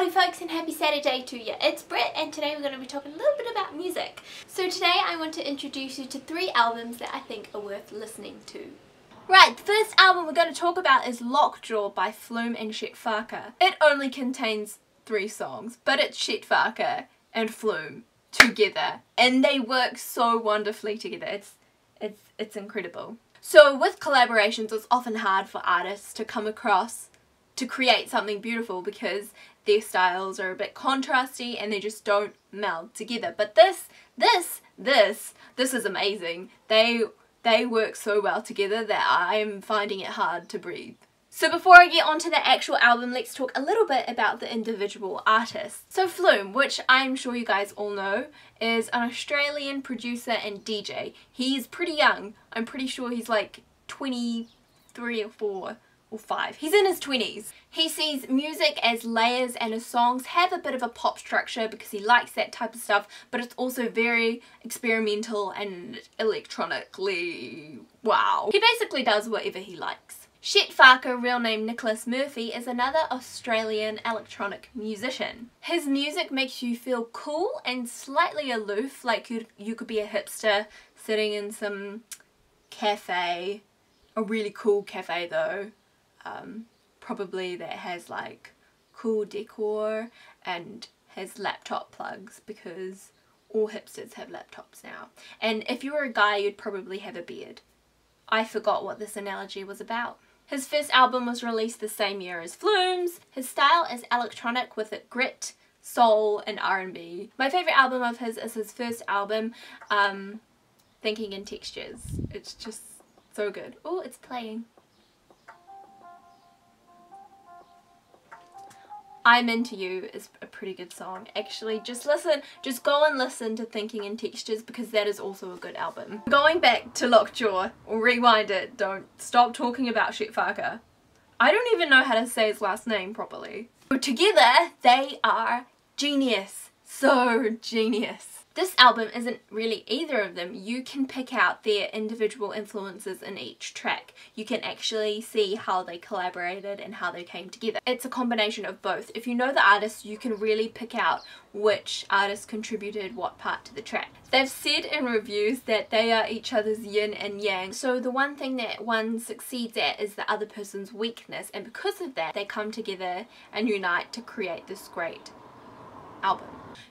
Howdy folks and happy Saturday to you. It's Brit and today we're going to be talking a little bit about music. So today I want to introduce you to 3 albums that I think are worth listening to. Right, the first album we're going to talk about is Lockjaw by Flume Chet. It only contains 3 songs, but it's Chet and Flume together and they work so wonderfully together. It's incredible. So with collaborations it's often hard for artists to come across to create something beautiful because their styles are a bit contrasty and they just don't meld together. But this is amazing. They work so well together that I'm finding it hard to breathe. So before I get on to the actual album, let's talk a little bit about the individual artists. So Flume, which I'm sure you guys all know, is an Australian producer and DJ. He's pretty young. I'm pretty sure he's like 23 or 4 or 5. He's in his 20s. He sees music as layers and his songs have a bit of a pop structure because he likes that type of stuff, but it's also very experimental and electronically wow. He basically does whatever he likes. Chet, real name Nicholas Murphy, is another Australian electronic musician. His music makes you feel cool and slightly aloof, like you could be a hipster sitting in some cafe, a really cool cafe though, probably that has like cool decor and has laptop plugs because all hipsters have laptops now. And if you were a guy you'd probably have a beard. I forgot what this analogy was about. His first album was released the same year as Flume's. His style is electronic with grit, soul and R&B. My favourite album of his is his first album, Thinking in Textures. It's just so good. Oh, it's playing. I'm Into You is a pretty good song. Actually, just go and listen to Thinking in Textures because that is also a good album. Going back to Lockjaw, or rewind it, don't stop talking about Chet. I don't even know how to say his last name properly. But together, they are genius. So genius. This album isn't really either of them. You can pick out their individual influences in each track. You can actually see how they collaborated and how they came together. It's a combination of both. If you know the artist, you can really pick out which artist contributed what part to the track. They've said in reviews that they are each other's yin and yang. So the one thing that one succeeds at is the other person's weakness, and because of that, they come together and unite to create this great album.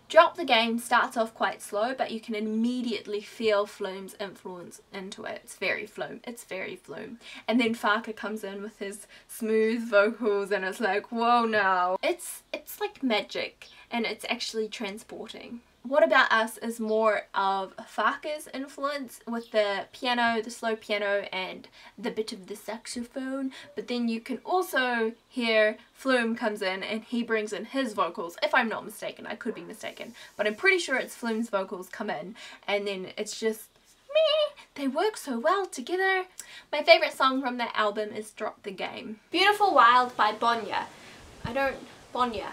Drop the Game starts off quite slow, but you can immediately feel Flume's influence into it. It's very Flume. It's very Flume. And then Farker comes in with his smooth vocals and it's like, whoa now. It's like magic and it's actually transporting. What About Us is more of Farker's influence with the piano, the slow piano and the bit of the saxophone, but then you can also hear Flume comes in and he brings in his vocals, if I'm not mistaken. I could be mistaken, but I'm pretty sure it's Flume's vocals come in and then it's just meh. They work so well together. My favourite song from that album is Drop the Game. Beautiful Wild by Bonjah. Bonjah?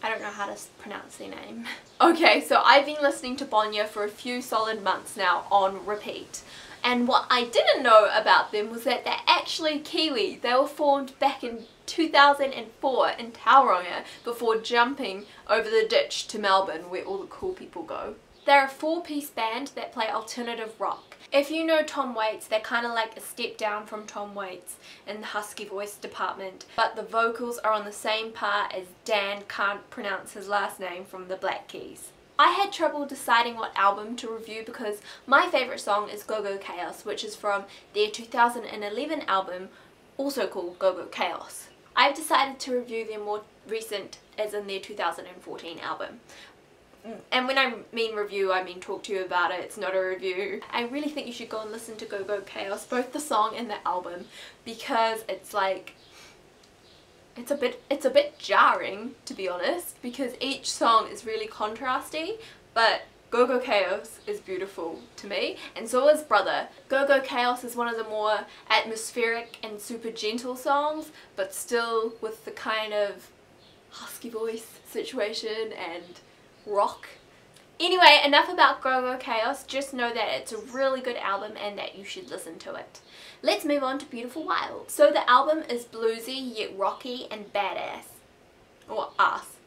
I don't know how to pronounce their name. Okay, so I've been listening to Bonjah for a few solid months now on repeat. And what I didn't know about them was that they're actually Kiwi. They were formed back in 2004 in Tauranga before jumping over the ditch to Melbourne where all the cool people go. They're a 4-piece band that play alternative rock. If you know Tom Waits, they're kind of like a step down from Tom Waits in the husky voice department, but the vocals are on the same par as Dan can't pronounce his last name from the Black Keys. I had trouble deciding what album to review because my favourite song is Go Go Chaos, which is from their 2011 album, also called Go Go Chaos. I've decided to review their more recent, as in their 2014 album. And when I mean review, I mean talk to you about it. It's not a review. I really think you should go and listen to Go Go Chaos, both the song and the album, because it's like, it's a bit jarring, to be honest, because each song is really contrasty, but Go Go Chaos is beautiful to me, and so is Brother. Go Go Chaos is one of the more atmospheric and super gentle songs, but still with the kind of husky voice situation and rock. Anyway, enough about Go Go Chaos, just know that it's a really good album and that you should listen to it. Let's move on to Beautiful Wild. So the album is bluesy yet rocky and badass. Or ass.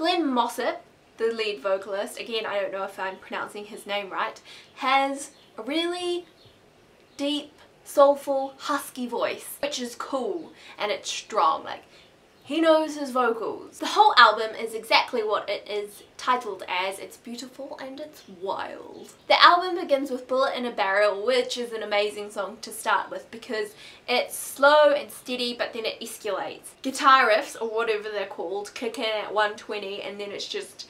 Glenn Mossop, the lead vocalist, again I don't know if I'm pronouncing his name right, has a really deep, soulful, husky voice, which is cool and it's strong. Like, he knows his vocals. The whole album is exactly what it is titled as. It's beautiful and it's wild. The album begins with Bullet in a Barrel, which is an amazing song to start with because it's slow and steady, but then it escalates. Guitar riffs, or whatever they're called, kick in at 120 and then it's just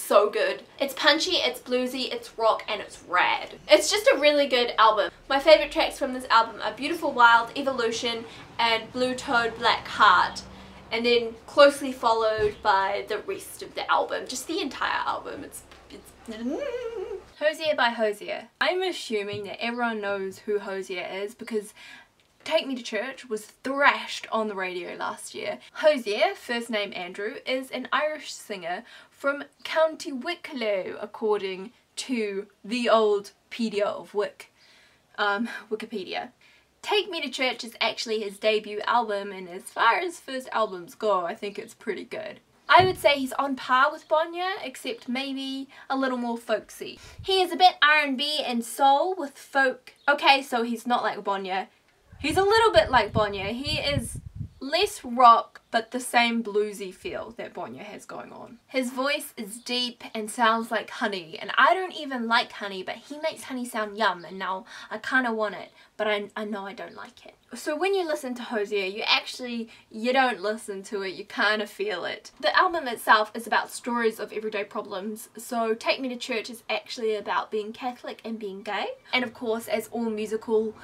so good. It's punchy, it's bluesy, it's rock, and it's rad. It's just a really good album. My favourite tracks from this album are Beautiful Wild, Evolution, and Blue Toad Black Heart, and then closely followed by the rest of the album. Just the entire album. It's Hozier by Hozier. I'm assuming that everyone knows who Hozier is because Take Me to Church was thrashed on the radio last year. Hozier, first name Andrew, is an Irish singer from County Wicklow, according to the old Pedia of Wikipedia. Take Me to Church is actually his debut album, and as far as first albums go, I think it's pretty good. I would say he's on par with Bonjah, except maybe a little more folksy. He is a bit R&B and soul with folk. Okay, so he's not like Bonjah. He's a little bit like Bonjah. He is less rock, but the same bluesy feel that Bonjah has going on. His voice is deep and sounds like honey, and I don't even like honey, but he makes honey sound yum, and now I kind of want it, but I know I don't like it. So when you listen to Hozier, you don't listen to it, you kind of feel it. The album itself is about stories of everyday problems, so Take Me to Church is actually about being Catholic and being gay, and of course, as all musical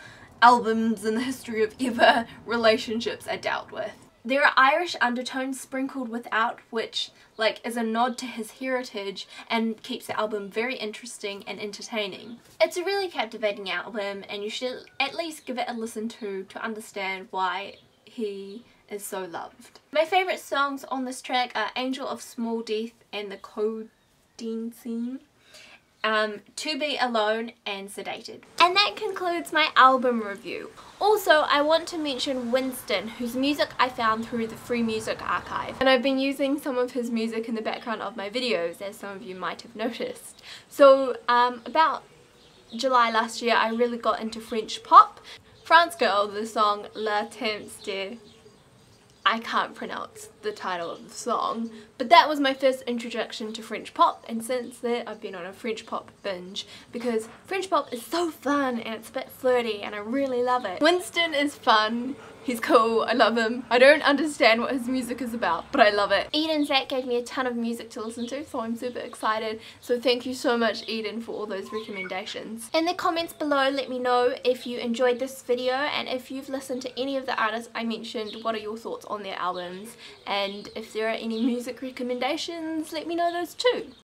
albums in the history of ever, relationships are dealt with. There are Irish undertones sprinkled without, which is a nod to his heritage and keeps the album very interesting and entertaining. It's a really captivating album, and you should at least give it a listen to understand why he is so loved. My favourite songs on this track are Angel of Small Death and The Codeine Scene, To Be Alone, and Sedated. And that concludes my album review. Also, I want to mention Winston, whose music I found through the Free Music Archive, and I've been using some of his music in the background of my videos, as some of you might have noticed. So about July last year I really got into French pop. France Girl, the song La Temps de... I can't pronounce the title of the song, but that was my first introduction to French pop, and since then I've been on a French pop binge because French pop is so fun and it's a bit flirty and I really love it. Winston is fun, he's cool, I love him. I don't understand what his music is about, but I love it. Eden Zach gave me a ton of music to listen to, so I'm super excited. So thank you so much, Eden, for all those recommendations. In the comments below, let me know if you enjoyed this video, and if you've listened to any of the artists I mentioned, what are your thoughts on their albums, and if there are any music recommendations, let me know those too.